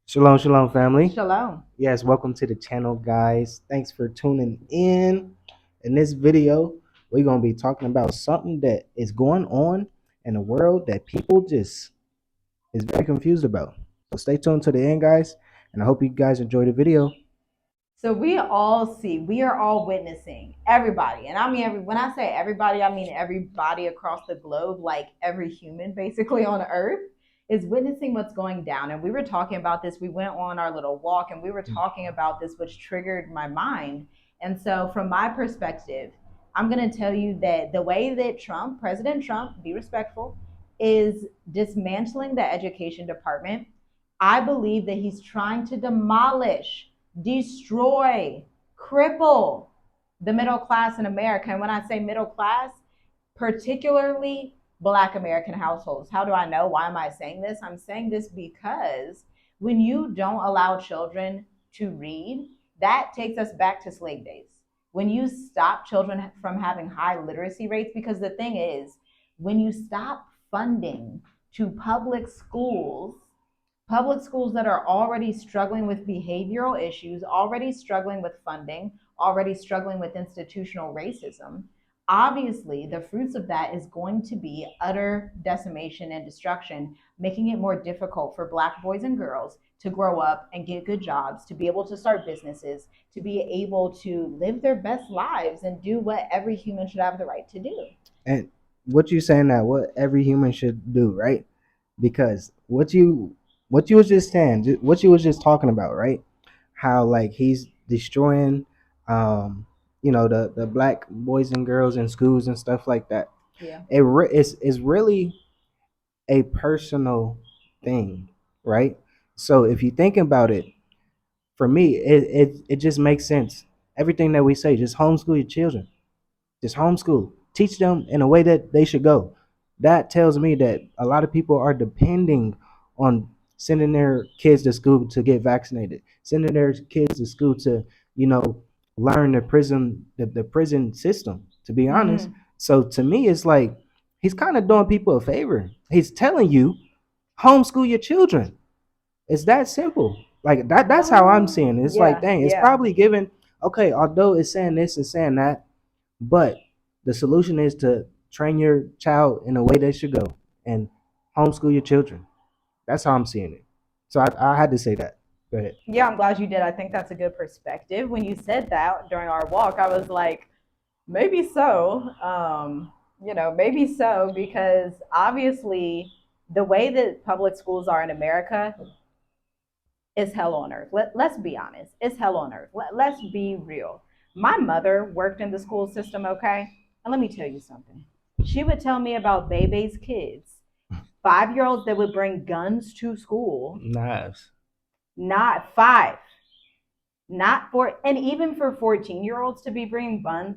Shalom, shalom, family. Shalom. Yes, welcome to the channel, guys. Thanks for tuning in. In this video, we're going to be talking about something that is going on in the world that people just is very confused about. So stay tuned to the end, guys, and I hope you guys enjoy the video. So we are all witnessing everybody. And I mean, when I say everybody, I mean everybody across the globe, like every human basically on earth is witnessing what's going down. And we were talking about this. We went on our little walk and we were talking about this, which triggered my mind. And so, from my perspective, I'm going to tell you that the way that President Trump, be respectful, is dismantling the education department, I believe that he's trying to demolish, destroy, cripple the middle class in America. And when I say middle class, particularly Black American households. How do I know? Why am I saying this? I'm saying this because when you don't allow children to read, that takes us back to slave days. When you stop children from having high literacy rates, because the thing is, when you stop funding to public schools that are already struggling with behavioral issues, already struggling with funding, already struggling with institutional racism, obviously the fruits of that is going to be utter decimation and destruction, making it more difficult for Black boys and girls to grow up and get good jobs, to be able to start businesses, to be able to live their best lives and do what every human should have the right to do. And what you saying that what every human should do, right? Because what you was just saying, what you was just talking about, right? How like he's destroying um the black boys and girls in schools and stuff like that. Yeah. It's really a personal thing, right? So if you think about it, for me, it just makes sense. Everything that we say, just homeschool your children. Just homeschool. Teach them in a way that they should go. That tells me that a lot of people are depending on sending their kids to school to get vaccinated, sending their kids to school to, you know, learn the prison system, to be honest. Mm. So to me, it's like he's kind of doing people a favor. He's telling you, homeschool your children. It's that simple. Like that's how I'm seeing it. It's like, Yeah, dang, it's yeah. probably given, okay, although it's saying this and saying that, but the solution is to train your child in a way they should go and homeschool your children. That's how I'm seeing it. So I had to say that. Go ahead. Yeah, I'm glad you did. I think that's a good perspective. When you said that during our walk, I was like, maybe so. Maybe so, because obviously the way that public schools are in America is hell on earth. Let's be honest. It's hell on earth. Let's be real. My mother worked in the school system, okay? And let me tell you something. She would tell me about Bebe's kids, 5 year olds that would bring guns to school, Nice. not five, not for, and even for 14 year olds to be bringing buns.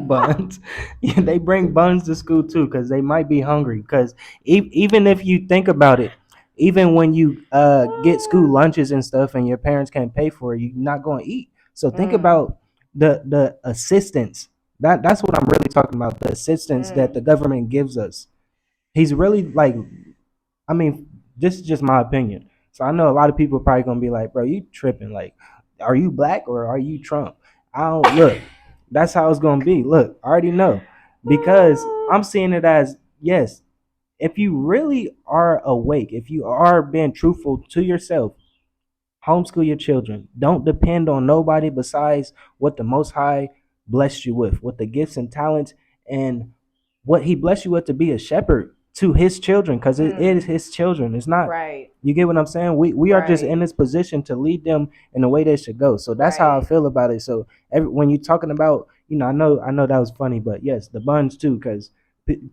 Buns. Yeah, they bring buns to school too because they might be hungry. Because even if you think about it, even when you get school lunches and stuff, and your parents can't pay for it, you're not going to eat. So think Mm, about the assistance. That's what I'm really talking about. The assistance that the mm. government gives us. He's really like, I mean, this is just my opinion. So I know a lot of people are probably gonna be like, bro, you tripping. Like, are you black or are you Trump? I don't look. That's how it's gonna be. Look, I already know. Because I'm seeing it as, yes, if you really are awake, if you are being truthful to yourself, homeschool your children. Don't depend on nobody besides what the most high blessed you with, what the gifts and talents and what he blessed you with to be a shepherd to his children, because it is Mm. his children. It's not, Right, you get what I'm saying? We are just right, in this position to lead them in the way they should go. So that's how I right. feel about it. So when you're talking about, I know that was funny, but yes, the buns too, because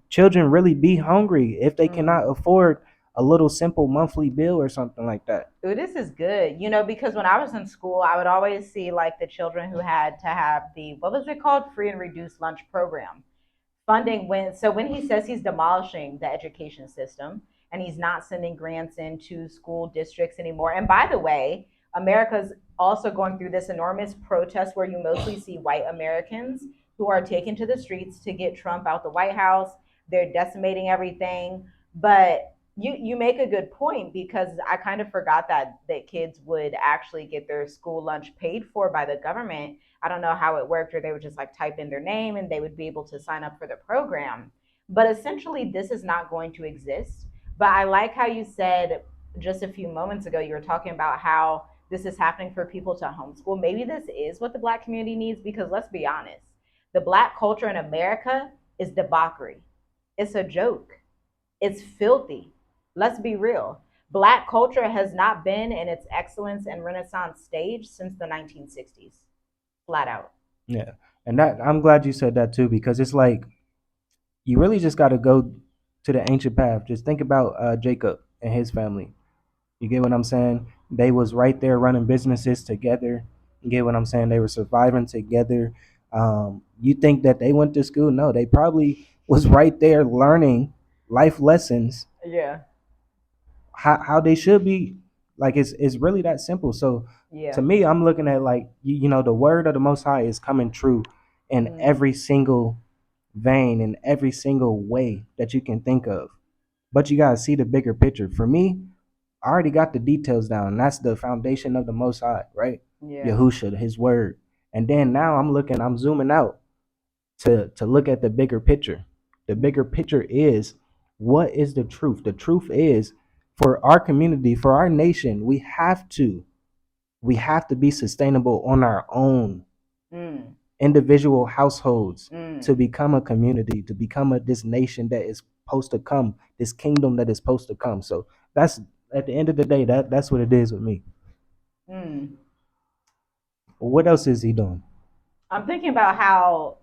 children really be hungry if they Mm. cannot afford a little simple monthly bill or something like that. Ooh, this is good. Because when I was in school, I would always see like the children who had to have the, what was it called? Free and reduced lunch program. Funding when he says he's demolishing the education system and he's not sending grants into school districts anymore. And by the way, America's also going through this enormous protest where you mostly see white Americans who are taken to the streets to get Trump out the White House. They're decimating everything. But You make a good point because I kind of forgot that kids would actually get their school lunch paid for by the government. I don't know how it worked, or they would just like type in their name and they would be able to sign up for the program. But essentially, this is not going to exist. But I like how you said just a few moments ago, you were talking about how this is happening for people to homeschool. Maybe this is what the Black community needs because let's be honest, the Black culture in America is debauchery. It's a joke. It's filthy. Let's be real. Black culture has not been in its excellence and renaissance stage since the 1960s. Flat out. Yeah, and that I'm glad you said that too because it's like you really just got to go to the ancient path. Just think about Jacob and his family. You get what I'm saying? They was right there running businesses together. You get what I'm saying? They were surviving together. You think that they went to school? No, they probably was right there learning life lessons Yeah. how they should be. Like it's really that simple. So to Yeah. me, I'm looking at like you know the word of the Most High is coming true in Mm. every single vein in every single way that you can think of. But you gotta see the bigger picture. For me, I already got the details down. That's the foundation of the Most High, right? Yeah. Yahusha, His Word. And then now I'm zooming out to look at the bigger picture. The bigger picture is what is the truth? The truth is for our community, for our nation, we have to be sustainable on our own Mm. individual households to Mm. become a community, to become this nation that is supposed to come, this kingdom that is supposed to come. So that's at the end of the day, that's what it is with me. Mm. What else is he doing? I'm thinking about how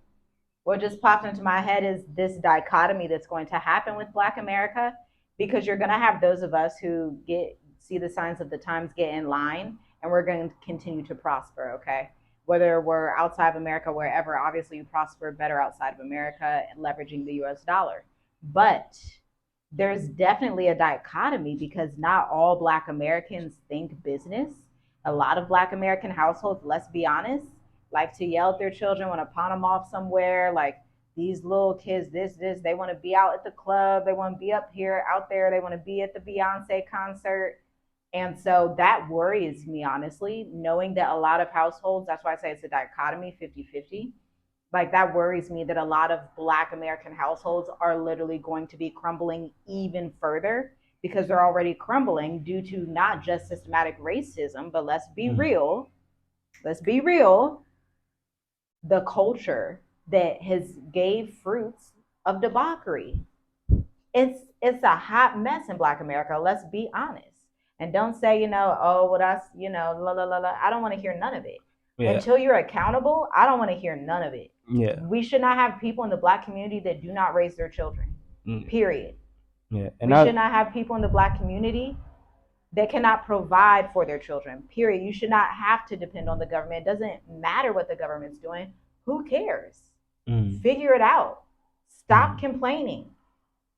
what just popped into my head is this dichotomy that's going to happen with Black America because you're going to have those of us who get see the signs of the times, get in line, and we're going to continue to prosper. Okay, whether we're outside of America, wherever, obviously you prosper better outside of America and leveraging the U.S. dollar. But there's definitely a dichotomy because not all Black Americans think business. A lot of Black American households, let's be honest, like to yell at their children, want to pawn them off somewhere. Like these little kids, this, they want to be out at the club, they want to be up here, out there, they want to be at the Beyonce concert. And so that worries me, honestly, knowing that a lot of households, that's why I say it's a dichotomy 50-50. Like that worries me that a lot of Black American households are literally going to be crumbling even further because they're already crumbling due to not just systematic racism, but Mm. let's be real, the culture that has gave fruits of debauchery. It's a hot mess in Black America. Let's be honest. And don't say, oh, well, that's, la la la la. I don't want to hear none of it. Yeah, Until you're accountable, I don't want to hear none of it. yeah, We should not have people in the Black community that do not raise their children. mm, Period. yeah. And We should not have people in the Black community that cannot provide for their children. Period. You should not have to depend on the government. It doesn't matter what the government's doing. Who cares? mm, Figure it out. Stop mm, complaining.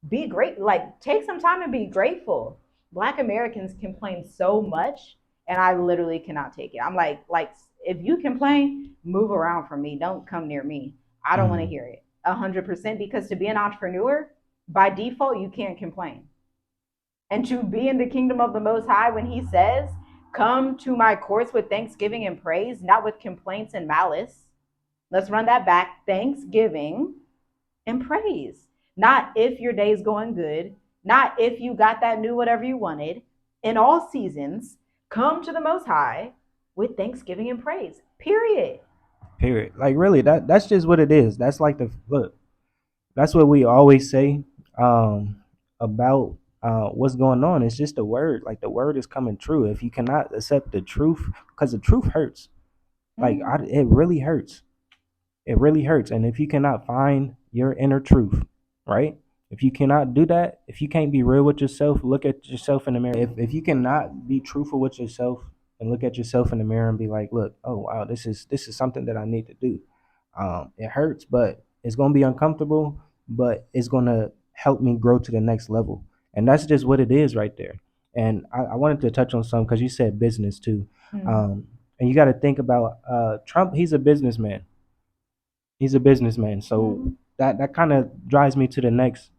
Be great. Like, take some time and be grateful. Black Americans complain so much, and I literally cannot take it. I'm like, if you complain, move around from me. Don't come near me. I don't want to mm, hear it. 100%, because to be an entrepreneur, by default, you can't complain. And to be in the kingdom of the Most High, when He says, "Come to my courts with thanksgiving and praise, not with complaints and malice." Let's run that back. Thanksgiving and praise. Not if your day's going good, not if you got that new whatever you wanted. In all seasons, come to the Most High with thanksgiving and praise. Period. period. Like really, that's just what it is. That's like the look. That's what we always say about what's going on. It's just the word. Like the word is coming true. If you cannot accept the truth, because the truth hurts. Like Mm. it really hurts. It really hurts. And if you cannot find your inner truth, right? If you cannot do that, if you can't be real with yourself, look at yourself in the mirror. If you cannot be truthful with yourself and look at yourself in the mirror and be like, look, oh wow, this is something that I need to do. It hurts, but it's gonna be uncomfortable, but it's gonna help me grow to the next level. And that's just what it is right there. And I wanted to touch on some because you said business too. Mm. Um, and you got to think about Trump. He's a businessman. He's a businessman. So Mm-hmm. that kind of drives me to the next,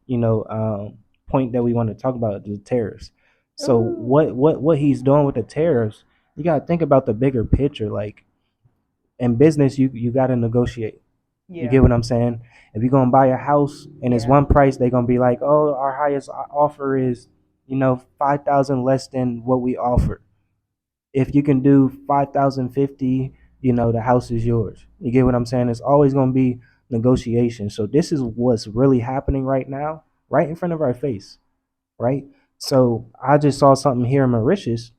point that we want to talk about, the tariffs. So Ooh. what he's doing with the tariffs, you got to think about the bigger picture. Like in business, you got to negotiate. You Yeah. get what I'm saying? If you're gonna buy a house and it's Yeah. one price, they're gonna be like, "Oh, our highest offer is, 5,000 less than what we offer. If you can do 5,050, the house is yours." You get what I'm saying? It's always gonna be negotiation. So this is what's really happening right now, right in front of our face, right? So I just saw something here in Mauritius,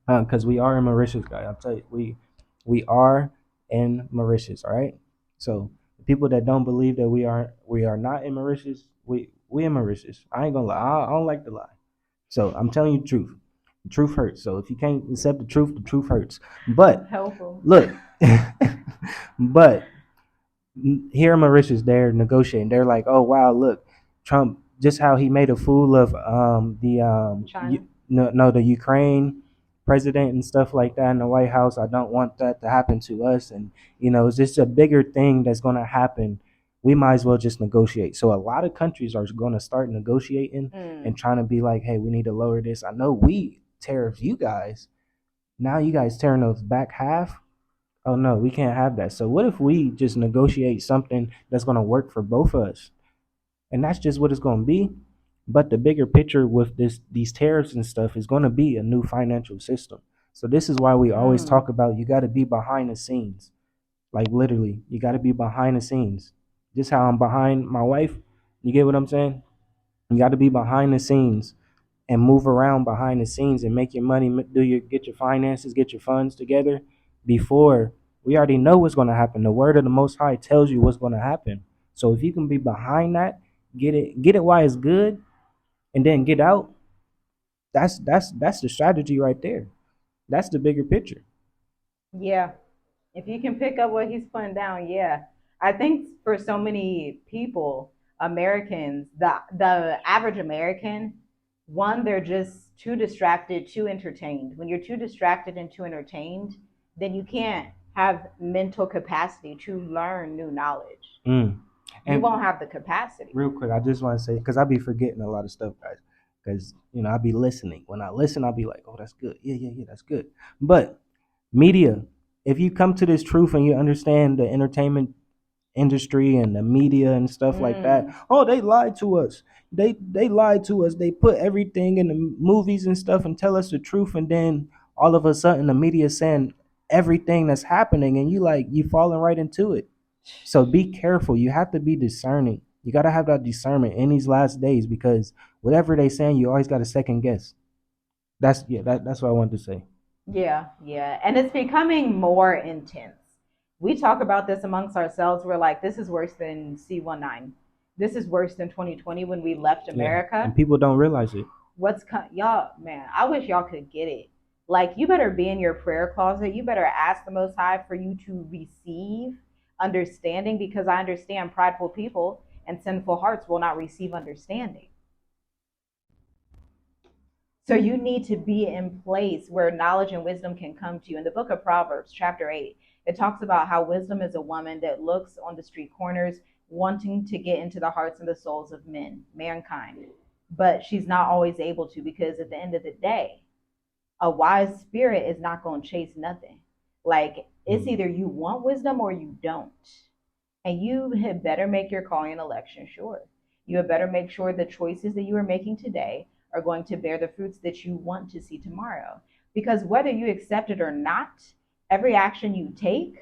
because we are in Mauritius, guys. I'll tell you, we are in Mauritius. All right. So the people that don't believe that we are not in Mauritius, we in Mauritius. I ain't gonna lie. I don't like to lie. So I'm telling you the truth. The truth hurts. So if you can't accept the truth hurts. But Help them. look, but here in Mauritius, they're negotiating. They're like, "Oh wow, look, Trump, just how he made a fool of China. no, the Ukraine president and stuff like that in the White House. I don't want that to happen to us, and it's just a bigger thing that's going to happen. We might as well just negotiate." So a lot of countries are going to start negotiating and Mm. trying to be like, "Hey, we need to lower this. I know we tariff you guys. Now you guys tearing those back half. Oh no, we can't have that. So what if we just negotiate something that's going to work for both of us?" And that's just what it's going to be. But the bigger picture with these tariffs and stuff is going to be a new financial system. So this is why we always Mm. talk about you got to be behind the scenes. Like literally, you got to be behind the scenes. Just how I'm behind my wife. You get what I'm saying? You got to be behind the scenes and move around behind the scenes and make your money, get your finances, get your funds together before we already know what's going to happen. The word of the Most High tells you what's going to happen. So if you can be behind that, get it while it's good, and then get out. That's the strategy right there. That's the bigger picture. Yeah. If you can pick up what he's putting down, yeah. I think for so many people, Americans, the average American, one, they're just too distracted, too entertained. When you're too distracted and too entertained, then you can't have mental capacity to learn new knowledge. Mm. You And won't have the capacity. real quick, I just want to say because I be forgetting a lot of stuff, guys. Because I be listening. When I listen, I'll be like, "Oh, that's good. Yeah, yeah, yeah, that's good." But media, if you come to this truth and you understand the entertainment industry and the media and stuff like that, Mm. oh, they lied to us. They lied to us. They put everything in the movies and stuff and tell us the truth, and then all of a sudden the media is saying everything that's happening, and you falling right into it. So be careful. You have to be discerning. You got to have that discernment in these last days, because whatever they saying, you always got to second guess. That's what I wanted to say. Yeah, yeah. And it's becoming more intense. We talk about this amongst ourselves. We're like, this is worse than C19. This is worse than 2020 when we left Yeah, America. and people don't realize it. Y'all, man, I wish y'all could get it. Like, you better be in your prayer closet. You better ask the Most High for you to receive understanding, because I understand prideful people and sinful hearts will not receive understanding. So you need to be in place where knowledge and wisdom can come to you. In the book of Proverbs, chapter 8, it talks about how wisdom is a woman that looks on the street corners, wanting to get into the hearts and the souls of mankind. But she's not always able to, because at the end of the day, a wise spirit is not going to chase nothing. Like, it's either you want wisdom or you don't. And you had better make your calling and election sure. You had better make sure the choices that you are making today are going to bear the fruits that you want to see tomorrow. Because whether you accept it or not, every action you take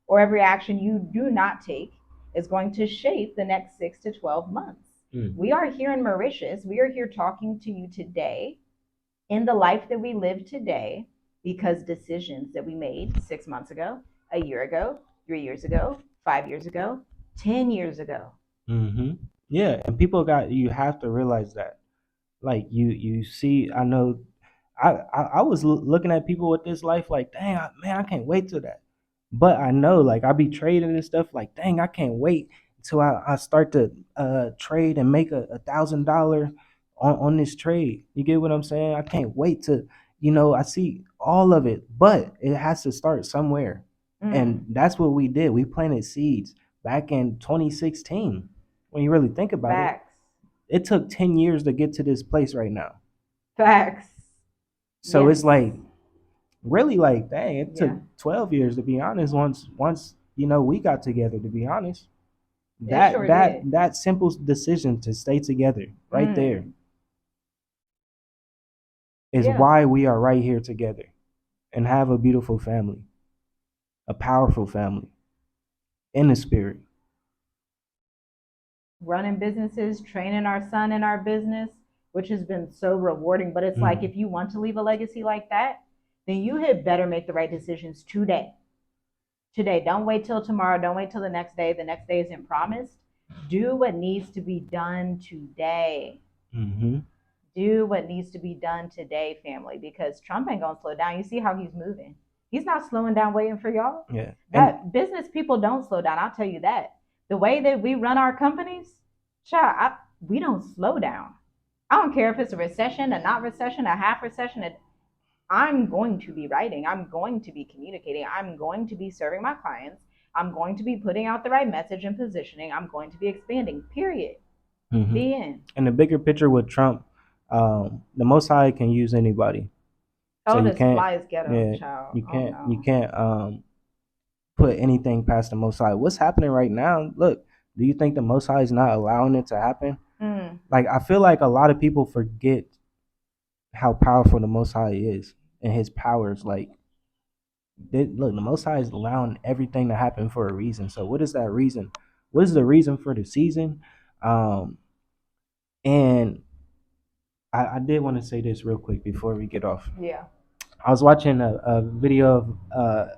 or every action you do not take is going to shape the next 6 to 12 months. Mm. We are here in Mauritius. We are here talking to you today in the life that we live today because decisions that we made 6 months ago, a year ago, 3 years ago, 5 years ago, 10 years ago. Mm-hmm. Yeah, and you have to realize that. Like you see, I know, I was looking at people with this life like, dang, man, I can't wait till that. But I know, like, I be trading and stuff. Like, dang, I can't wait until I start to trade and make $1,000 on this trade. You get what I'm saying? I can't wait to, I see all of it, but it has to start somewhere, and Mm, that's what we did. We planted seeds back in 2016. When you really think about it, facts. It took 10 years to get to this place right now. Facts. So Yes. it's like really like, dang, it took Yeah. 12 years to be honest. Once we got together. To be honest, It that sure that did. that simple decision to stay together right there Mm. is Yeah. why we are right here together and have a beautiful family, a powerful family in the spirit. Running businesses, training our son in our business, which has been so rewarding. But it's like Mm-hmm. if you want to leave a legacy like that, then you had better make the right decisions today. Today. Don't wait till tomorrow. Don't wait till the next day. The next day isn't promised. Do what needs to be done today. Mm-hmm. Do what needs to be done today, family, because Trump ain't gonna slow down. You see how he's moving. He's not slowing down waiting for y'all. Yeah, and That business people don't slow down. I'll tell you that. The way that we run our companies, child, we don't slow down. I don't care if it's a recession, a not recession, a half recession. I'm going to be writing. I'm going to be communicating. I'm going to be serving my clients. I'm going to be putting out the right message and positioning. I'm going to be expanding. Period. mm-hmm. The end. And the bigger picture with Trump, the Most High can use anybody. So Oh, you this can't, fly is ghetto, yeah, child. you Oh can't, you no. can't put anything past the Most High. What's happening right now? Look, do you think the Most High is not allowing it to happen? Mm. Like I feel like a lot of people forget how powerful the Most High is and His powers. Like, look, the Most High is allowing everything to happen for a reason. So, what is that reason? What is the reason for the season? Um, and I did want to say this real quick before we get off. Yeah. I was watching a video of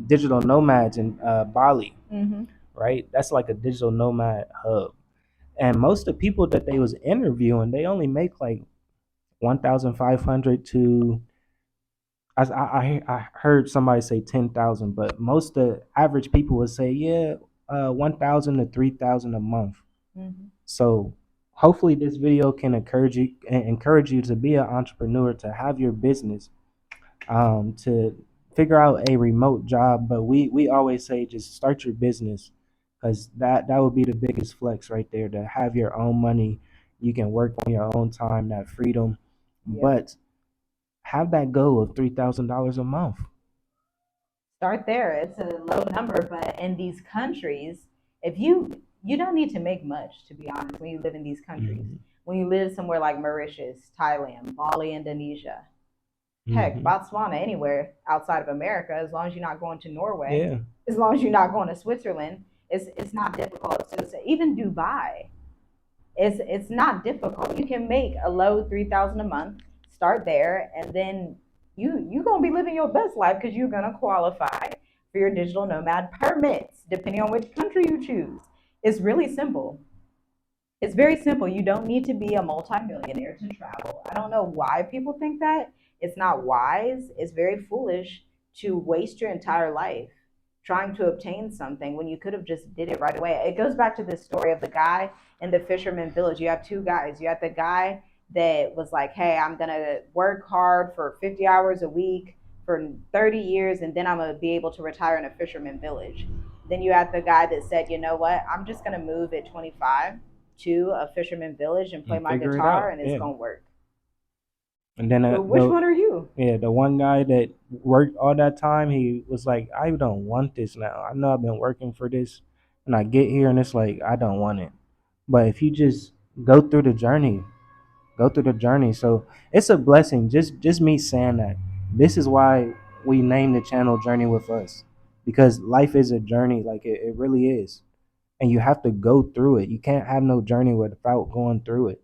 digital nomads in Bali, Mm-hmm. right? That's like a digital nomad hub. And most of the people that they was interviewing, they only make like 1,500 to I heard somebody say 10,000, but most of the average people would say, yeah, 1,000 to 3,000 a month. Mm-hmm. So hopefully this video can encourage you to be an entrepreneur, to have your business, to figure out a remote job. But we always say just start your business because that would be the biggest flex right there, to have your own money. You can work on your own time, that freedom, Yeah. but have that goal of $3,000 a month. Start there. It's a low number, but in these countries, if you don't need to make much, to be honest, when you live in these countries. Hmm. When you live somewhere like Mauritius, Thailand, Bali, Indonesia, heck, Hmm. Botswana, anywhere outside of America, as long as you're not going to Norway, Yeah. as long as you're not going to Switzerland, it's not difficult. So even Dubai, it's not difficult. You can make a low 3,000 a month. Start there, and then you gonna be living your best life because you're gonna qualify for your digital nomad permits, depending on which country you choose. It's really simple. It's very simple. You don't need to be a multimillionaire to travel. I don't know why people think that. It's not wise. It's very foolish to waste your entire life trying to obtain something when you could have just did it right away. It goes back to this story of the guy in the fisherman village. You have two guys. You have the guy that was like, "Hey, I'm going to work hard for 50 hours a week for 30 years and then I'm going to be able to retire in a fisherman village." Then you have the guy that said, "You know what? I'm just going to move at 25 to a fisherman village and play And my figure it guitar out. and it's Yeah. gonna work." And then So which one are you? the one guy that worked all that time, he was like, I don't want this now. I know I've been working for this, and I get here and it's like I don't want it. But if you just go through the journey, go through the journey. So it's a blessing. Just me saying that. This is why we named the channel Journey with Us, because life is a journey. Like it really is, and you have to go through it. You can't have no journey without going through it.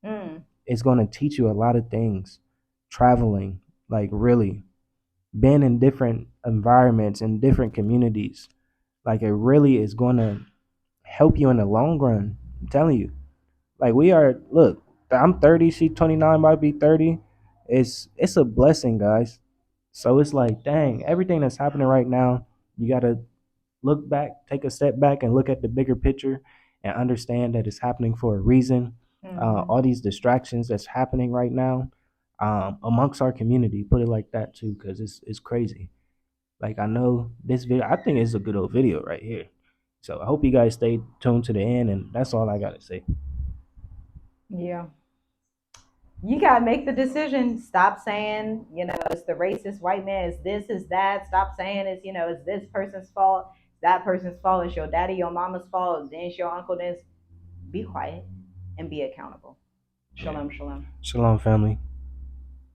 Mm, It's going to teach you a lot of things. Traveling, like really being in different environments and different communities, like it really is going to help you in the long run. I'm telling you. Like we are, look, I'm 30, she's 29, about to be 30. It's a blessing, guys. So it's like, dang, everything that's happening right now, you got to look back, take a step back and look at the bigger picture and understand that it's happening for a reason. mm-hmm. All these distractions that's happening right now, amongst our community, put it like that too, because it's crazy. Like I know this video, I think it's a good old video right here. So I hope you guys stay tuned to the end, and that's all I gotta say. Yeah. You gotta make the decision. Stop saying, it's the racist white man, it's this, is that. Stop saying it's this person's fault, that person's fault, it's your daddy, your mama's fault, then it's your uncle, then it's be quiet and be accountable. Yeah. Shalom, shalom. Shalom, family.